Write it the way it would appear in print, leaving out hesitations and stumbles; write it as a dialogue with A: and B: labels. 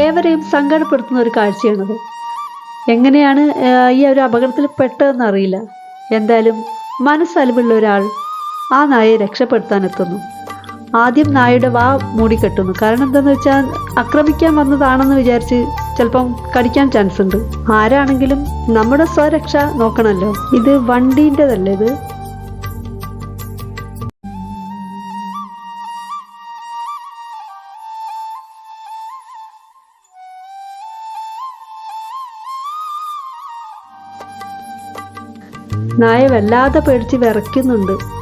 A: ഏവരെയും സങ്കടപ്പെടുത്തുന്ന ഒരു കാഴ്ചയാണത്. എങ്ങനെയാണ് ഈ ഒരു അപകടത്തിൽ പെട്ടതെന്ന് അറിയില്ല. എന്തായാലും മനസ്സലിവുള്ള ഒരാൾ ആ നായയെ രക്ഷപ്പെടുത്താൻ എത്തുന്നു. ആദ്യം നായയുടെ വാ മൂടിക്കെട്ടുന്നു. കാരണം എന്താണെന്ന് വെച്ചാൽ ആക്രമിക്കാൻ വന്നതാണെന്ന് വിചാരിച്ച് ചിലപ്പം കടിക്കാൻ ചാൻസ് ഉണ്ട്. ആരാണെങ്കിലും നമ്മുടെ സ്വരക്ഷ നോക്കണമല്ലോ. ഇത് വണ്ടീൻ്റെതല്ലേ ഇത്? നായ വല്ലാതെ പേടിച്ച് വിറയ്ക്കുന്നുണ്ട്.